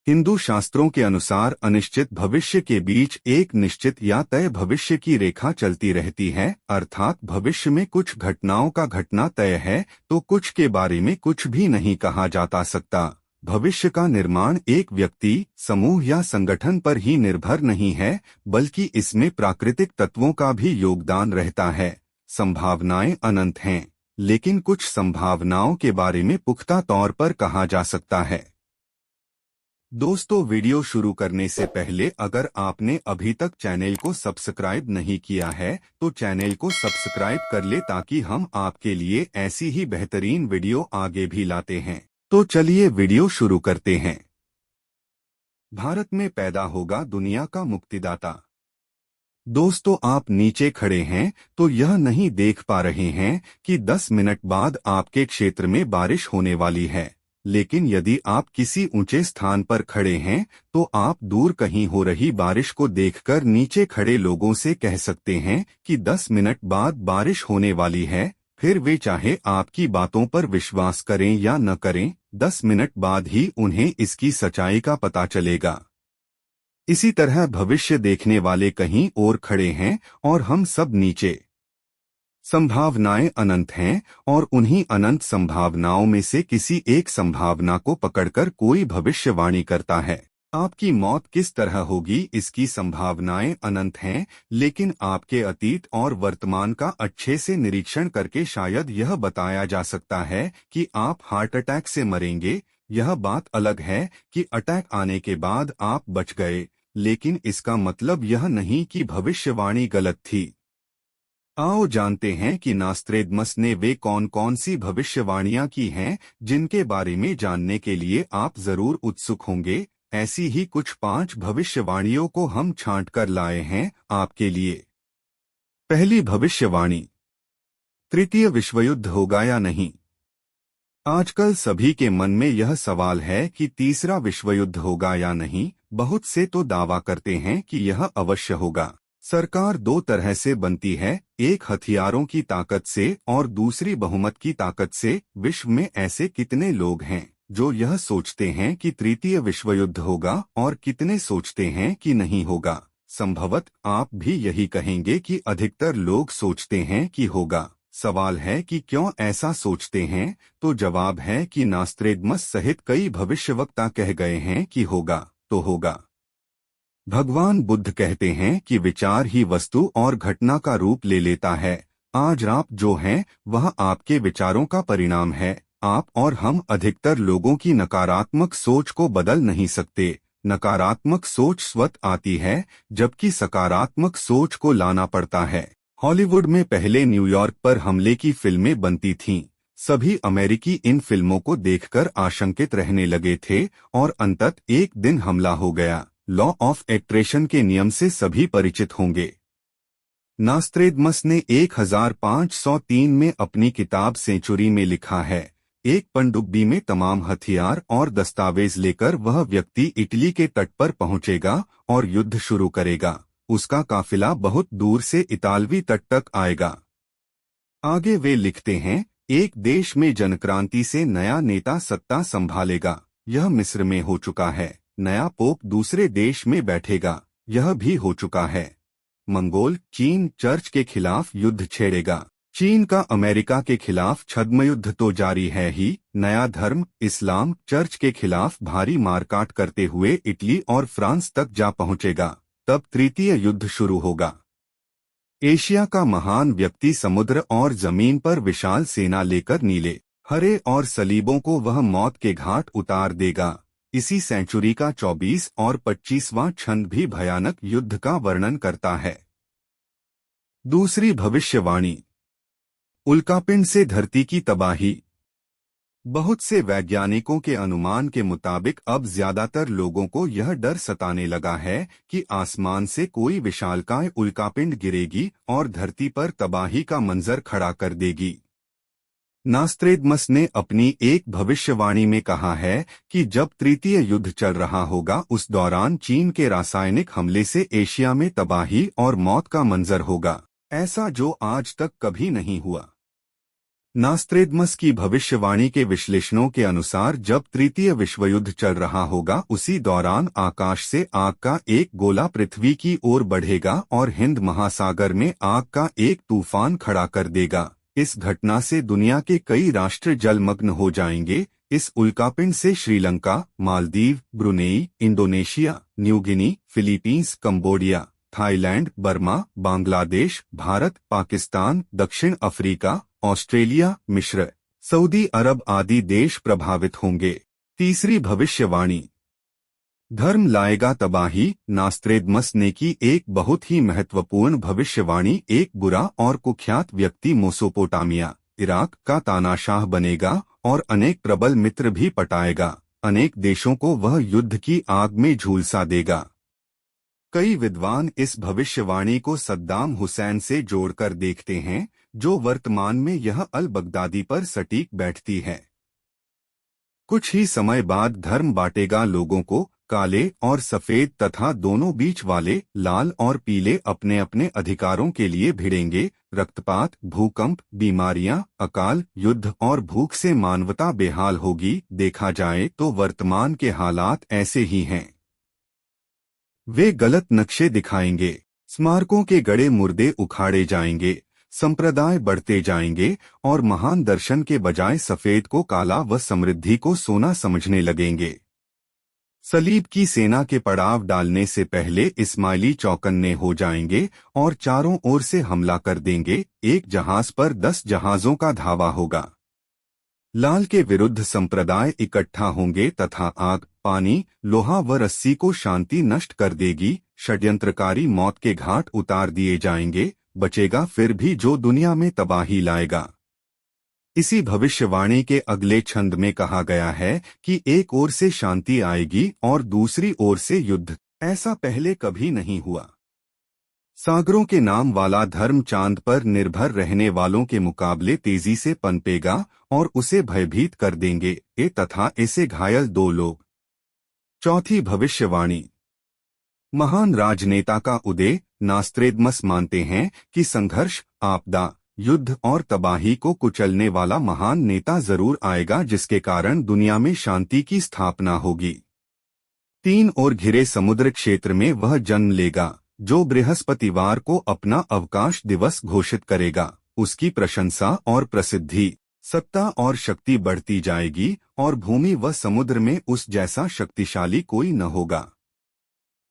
हिंदू शास्त्रों के अनुसार अनिश्चित भविष्य के बीच एक निश्चित या तय भविष्य की रेखा चलती रहती है, अर्थात भविष्य में कुछ घटनाओं का घटना तय है तो कुछ के बारे में कुछ भी नहीं कहा जाता सकता। भविष्य का निर्माण एक व्यक्ति, समूह या संगठन पर ही निर्भर नहीं है, बल्कि इसमें प्राकृतिक तत्वों का भी योगदान रहता है। संभावनाएं अनंत हैं, लेकिन कुछ संभावनाओं के बारे में पुख्ता तौर पर कहा जा सकता है। दोस्तों, वीडियो शुरू करने से पहले अगर आपने अभी तक चैनल को सब्सक्राइब नहीं किया है तो चैनल को सब्सक्राइब कर ले, ताकि हम आपके लिए ऐसी ही बेहतरीन वीडियो आगे भी लाते हैं। तो चलिए वीडियो शुरू करते हैं। भारत में पैदा होगा दुनिया का मुक्तिदाता। दोस्तों, आप नीचे खड़े हैं तो यह नहीं देख पा रहे हैं कि 10 मिनट बाद आपके क्षेत्र में बारिश होने वाली है, लेकिन यदि आप किसी ऊंचे स्थान पर खड़े हैं तो आप दूर कहीं हो रही बारिश को देखकर नीचे खड़े लोगों से कह सकते हैं कि 10 मिनट बाद बारिश होने वाली है। फिर वे चाहे आपकी बातों पर विश्वास करें या न करें, 10 मिनट बाद ही उन्हें इसकी सच्चाई का पता चलेगा। इसी तरह भविष्य देखने वाले कहीं और खड़े हैं और हम सब नीचे। संभावनाएं अनंत हैं और उन्हीं अनंत संभावनाओं में से किसी एक संभावना को पकड़कर कोई भविष्यवाणी करता है। आपकी मौत किस तरह होगी इसकी संभावनाएं अनंत हैं, लेकिन आपके अतीत और वर्तमान का अच्छे से निरीक्षण करके शायद यह बताया जा सकता है कि आप हार्ट अटैक से मरेंगे। यह बात अलग है कि अटैक आने के बाद आप बच गए, लेकिन इसका मतलब यह नहीं कि भविष्यवाणी गलत थी। आओ जानते हैं कि नास्त्रेदमस ने वे कौन कौन सी भविष्यवाणियां की हैं जिनके बारे में जानने के लिए आप जरूर उत्सुक होंगे। ऐसी ही कुछ 5 भविष्यवाणियों को हम छांट कर लाए हैं आपके लिए। पहली भविष्यवाणी, तृतीय विश्वयुद्ध होगा या नहीं। आजकल सभी के मन में यह सवाल है कि तीसरा विश्वयुद्ध होगा या नहीं। बहुत से तो दावा करते हैं कि यह अवश्य होगा। सरकार 2 तरह से बनती है, एक हथियारों की ताकत से और दूसरी बहुमत की ताकत से। विश्व में ऐसे कितने लोग हैं जो यह सोचते हैं कि तृतीय विश्वयुद्ध होगा और कितने सोचते हैं कि नहीं होगा। संभवतः आप भी यही कहेंगे कि अधिकतर लोग सोचते हैं कि होगा। सवाल है कि क्यों ऐसा सोचते हैं, तो जवाब है कि नास्त्रेदमस सहित कई भविष्यवक्ता कह गए हैं कि होगा तो होगा। भगवान बुद्ध कहते हैं कि विचार ही वस्तु और घटना का रूप ले लेता है। आज आप जो हैं वह आपके विचारों का परिणाम है। आप और हम अधिकतर लोगों की नकारात्मक सोच को बदल नहीं सकते। नकारात्मक सोच स्वतः आती है, जबकि सकारात्मक सोच को लाना पड़ता है। हॉलीवुड में पहले न्यूयॉर्क पर हमले की फिल्में बनती थीं। सभी अमेरिकी इन फिल्मों को देखकर आशंकित रहने लगे थे और अंततः एक दिन हमला हो गया। लॉ ऑफ एट्रैक्शन के नियम से सभी परिचित होंगे। नास्त्रेदमस ने 1503 में अपनी किताब सेंचुरी में लिखा है, एक पनडुब्बी में तमाम हथियार और दस्तावेज लेकर वह व्यक्ति इटली के तट पर पहुंचेगा और युद्ध शुरू करेगा। उसका काफिला बहुत दूर से इतालवी तट तक आएगा। आगे वे लिखते हैं, एक देश में जनक्रांति से नया नेता सत्ता संभालेगा। यह मिस्र में हो चुका है। नया पोप दूसरे देश में बैठेगा। यह भी हो चुका है। मंगोल चीन चर्च के खिलाफ युद्ध छेड़ेगा। चीन का अमेरिका के खिलाफ छद्म युद्ध तो जारी है ही। नया धर्म इस्लाम चर्च के खिलाफ भारी मारकाट करते हुए इटली और फ्रांस तक जा पहुंचेगा। तब तृतीय युद्ध शुरू होगा। एशिया का महान व्यक्ति समुद्र और जमीन पर विशाल सेना लेकर नीले, हरे और सलीबों को वह मौत के घाट उतार देगा। इसी सेंचुरी का 24 और 25वां छंद भी भयानक युद्ध का वर्णन करता है। दूसरी भविष्यवाणी, उल्कापिंड से धरती की तबाही। बहुत से वैज्ञानिकों के अनुमान के मुताबिक अब ज्यादातर लोगों को यह डर सताने लगा है कि आसमान से कोई विशालकाय उल्कापिंड गिरेगी और धरती पर तबाही का मंजर खड़ा कर देगी। नास्त्रेदमस ने अपनी एक भविष्यवाणी में कहा है कि जब तृतीय युद्ध चल रहा होगा उस दौरान चीन के रासायनिक हमले से एशिया में तबाही और मौत का मंजर होगा, ऐसा जो आज तक कभी नहीं हुआ। नास्त्रेदमस की भविष्यवाणी के विश्लेषणों के अनुसार जब तृतीय विश्व युद्ध चल रहा होगा उसी दौरान आकाश से आग का एक गोला पृथ्वी की ओर बढ़ेगा और हिंद महासागर में आग का एक तूफान खड़ा कर देगा। इस घटना से दुनिया के कई राष्ट्र जलमग्न हो जाएंगे। इस उल्कापिंड से Sri Lanka, Maldives, Brunei, Indonesia, New Guinea, Philippines, Cambodia, Thailand, Burma, Bangladesh, Bharat, Pakistan, दक्षिण अफ्रीका, ऑस्ट्रेलिया, मिस्र, सऊदी अरब आदि देश प्रभावित होंगे। तीसरी भविष्यवाणी, धर्म लाएगा तबाही। नास्त्रेदमस ने की एक बहुत ही महत्वपूर्ण भविष्यवाणी। एक बुरा और कुख्यात व्यक्ति मेसोपोटामिया, इराक का तानाशाह बनेगा और अनेक प्रबल मित्र भी पटाएगा। अनेक देशों को वह युद्ध की आग में झुलसा देगा। कई विद्वान इस भविष्यवाणी को सद्दाम हुसैन से जोड़कर देखते हैं, जो वर्तमान में यह अल बगदादी पर सटीक बैठती है। कुछ ही समय बाद धर्म बांटेगा लोगों को, काले और सफेद तथा दोनों बीच वाले, लाल और पीले, अपने अपने अधिकारों के लिए भिड़ेंगे। रक्तपात, भूकंप, बीमारियां, अकाल, युद्ध और भूख से मानवता बेहाल होगी। देखा जाए तो वर्तमान के हालात ऐसे ही हैं। वे गलत नक्शे दिखाएंगे, स्मारकों के गड़े मुर्दे उखाड़े जाएंगे, संप्रदाय बढ़ते जाएंगे और महान दर्शन के बजाय सफेद को काला व समृद्धि को सोना समझने लगेंगे। सलीब की सेना के पड़ाव डालने से पहले इस्माइली चौकन्ने हो जाएंगे और चारों ओर से हमला कर देंगे। एक जहाज पर 10 जहाजों का धावा होगा। लाल के विरुद्ध संप्रदाय इकट्ठा होंगे तथा आग, पानी, लोहा व रस्सी को शांति नष्ट कर देगी। षड्यंत्रकारी मौत के घाट उतार दिए जाएंगे। बचेगा फिर भी जो दुनिया में तबाही लाएगा। इसी भविष्यवाणी के अगले छंद में कहा गया है कि एक ओर से शांति आएगी और दूसरी ओर से युद्ध। ऐसा पहले कभी नहीं हुआ। सागरों के नाम वाला धर्म चांद पर निर्भर रहने वालों के मुकाबले तेजी से पनपेगा और उसे भयभीत कर देंगे। तथा इसे घायल 2 लोग। चौथी भविष्यवाणी, महान राजनेता का उदय। नास्त्रेदमस मानते हैं कि संघर्ष, आपदा, युद्ध और तबाही को कुचलने वाला महान नेता जरूर आएगा, जिसके कारण दुनिया में शांति की स्थापना होगी। 3 ओर घिरे समुद्र क्षेत्र में वह जन्म लेगा, जो बृहस्पतिवार को अपना अवकाश दिवस घोषित करेगा। उसकी प्रशंसा और प्रसिद्धि, सत्ता और शक्ति बढ़ती जाएगी और भूमि व समुद्र में उस जैसा शक्तिशाली कोई न होगा।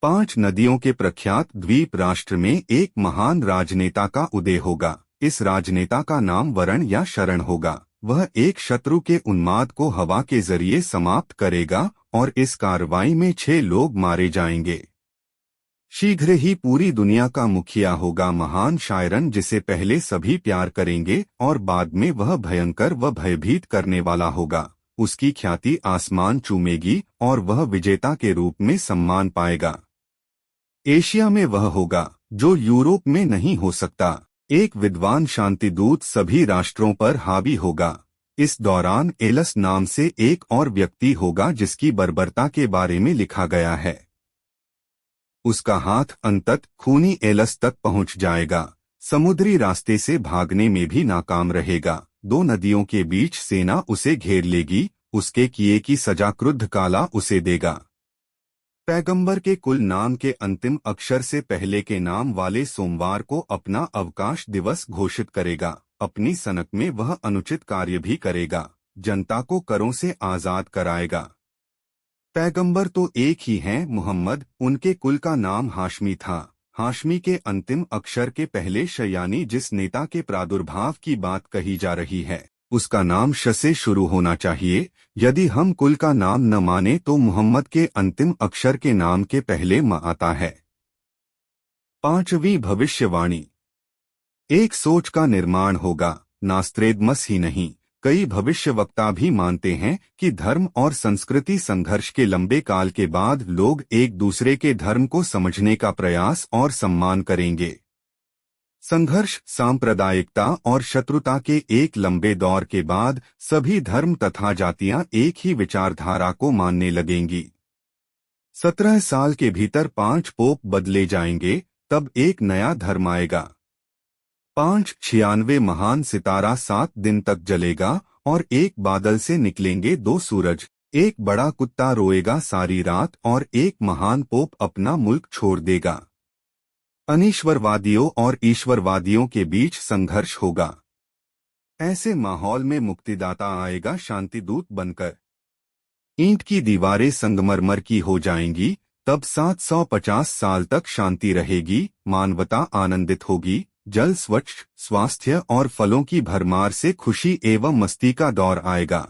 5 नदियों के प्रख्यात द्वीप राष्ट्र में एक महान राजनेता का उदय होगा। इस राजनेता का नाम वरण या शरण होगा। वह एक शत्रु के उन्माद को हवा के जरिए समाप्त करेगा और इस कार्रवाई में 6 लोग मारे जाएंगे। शीघ्र ही पूरी दुनिया का मुखिया होगा महान शायरन, जिसे पहले सभी प्यार करेंगे और बाद में वह भयंकर व भयभीत करने वाला होगा। उसकी ख्याति आसमान चूमेगी और वह विजेता के रूप में सम्मान पाएगा। एशिया में वह होगा जो यूरोप में नहीं हो सकता। एक विद्वान शांतिदूत सभी राष्ट्रों पर हावी होगा। इस दौरान एलस नाम से एक और व्यक्ति होगा जिसकी बर्बरता के बारे में लिखा गया है। उसका हाथ अंतत खूनी एलस तक पहुंच जाएगा। समुद्री रास्ते से भागने में भी नाकाम रहेगा। 2 नदियों के बीच सेना उसे घेर लेगी। उसके किए की सजा क्रुद्ध काला उसे देगा। पैगंबर के कुल नाम के अंतिम अक्षर से पहले के नाम वाले सोमवार को अपना अवकाश दिवस घोषित करेगा। अपनी सनक में वह अनुचित कार्य भी करेगा। जनता को करों से आजाद कराएगा। पैगंबर तो एक ही हैं, मुहम्मद। उनके कुल का नाम हाशमी था। हाशमी के अंतिम अक्षर के पहले श यानी जिस नेता के प्रादुर्भाव की बात कही जा रही है, उसका नाम श से शुरू होना चाहिए। यदि हम कुल का नाम न माने तो मुहम्मद के अंतिम अक्षर के नाम के पहले म आता है। 5वीं भविष्यवाणी, एक सोच का निर्माण होगा। नास्त्रेदमस ही नहीं, कई भविष्यवक्ता भी मानते हैं कि धर्म और संस्कृति संघर्ष के लंबे काल के बाद लोग एक दूसरे के धर्म को समझने का प्रयास और सम्मान करेंगे। संघर्ष, सांप्रदायिकता और शत्रुता के एक लंबे दौर के बाद सभी धर्म तथा जातियां एक ही विचारधारा को मानने लगेंगी। 17 साल के भीतर 5 पोप बदले जाएंगे, तब एक नया धर्म आएगा। 596 महान सितारा 7 दिन तक जलेगा और एक बादल से निकलेंगे 2 सूरज। एक बड़ा कुत्ता रोएगा सारी रात और एक महान पोप अपना मुल्क छोड़ देगा। अनीश्वरवादियों और ईश्वरवादियों के बीच संघर्ष होगा। ऐसे माहौल में मुक्तिदाता आएगा शांतिदूत बनकर। ईंट की दीवारें संगमरमर की हो जाएंगी। तब 750 साल तक शांति रहेगी, मानवता आनंदित होगी, जल स्वच्छ, स्वास्थ्य और फलों की भरमार से खुशी एवं मस्ती का दौर आएगा।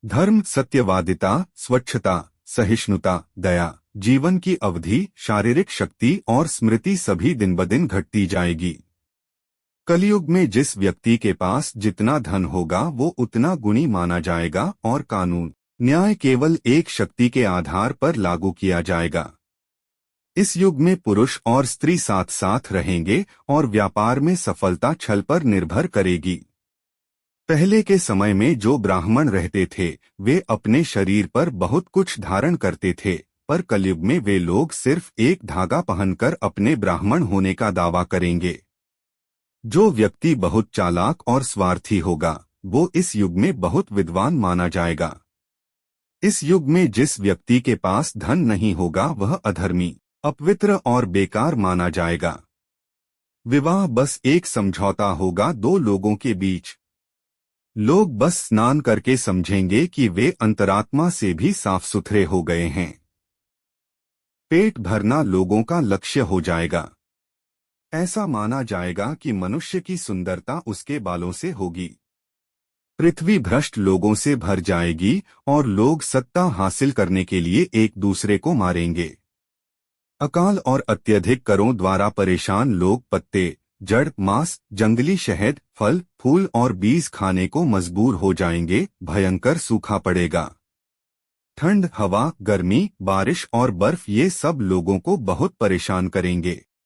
धर्म, सत्यवादिता, स्वच्छता, सहिष्णुता, दया, जीवन की अवधि, शारीरिक शक्ति और स्मृति सभी दिन ब दिन घटती जाएगी। कलयुग में जिस व्यक्ति के पास जितना धन होगा वो उतना गुणी माना जाएगा और कानून, न्याय केवल एक शक्ति के आधार पर लागू किया जाएगा। इस युग में पुरुष और स्त्री साथ साथ रहेंगे और व्यापार में सफलता छल पर निर्भर करेगी। पहले के समय में जो ब्राह्मण रहते थे वे अपने शरीर पर बहुत कुछ धारण करते थे, पर कलयुग में वे लोग सिर्फ एक धागा पहनकर अपने ब्राह्मण होने का दावा करेंगे। जो व्यक्ति बहुत चालाक और स्वार्थी होगा वो इस युग में बहुत विद्वान माना जाएगा। इस युग में जिस व्यक्ति के पास धन नहीं होगा वह अधर्मी, अपवित्र और बेकार माना जाएगा। विवाह बस एक समझौता होगा 2 लोगों के बीच। लोग बस स्नान करके समझेंगे कि वे अंतरात्मा से भी साफ सुथरे हो गए हैं। पेट भरना लोगों का लक्ष्य हो जाएगा। ऐसा माना जाएगा कि मनुष्य की सुंदरता उसके बालों से होगी। पृथ्वी भ्रष्ट लोगों से भर जाएगी और लोग सत्ता हासिल करने के लिए एक दूसरे को मारेंगे। अकाल और अत्यधिक करों द्वारा परेशान लोग पत्ते, जड़, मांस, जंगली शहद, फल, फूल और बीज खाने को मजबूर हो जाएंगे। भयंकर सूखा पड़ेगा। ठंड, हवा, गर्मी, बारिश और बर्फ ये सब लोगों को बहुत परेशान करेंगे।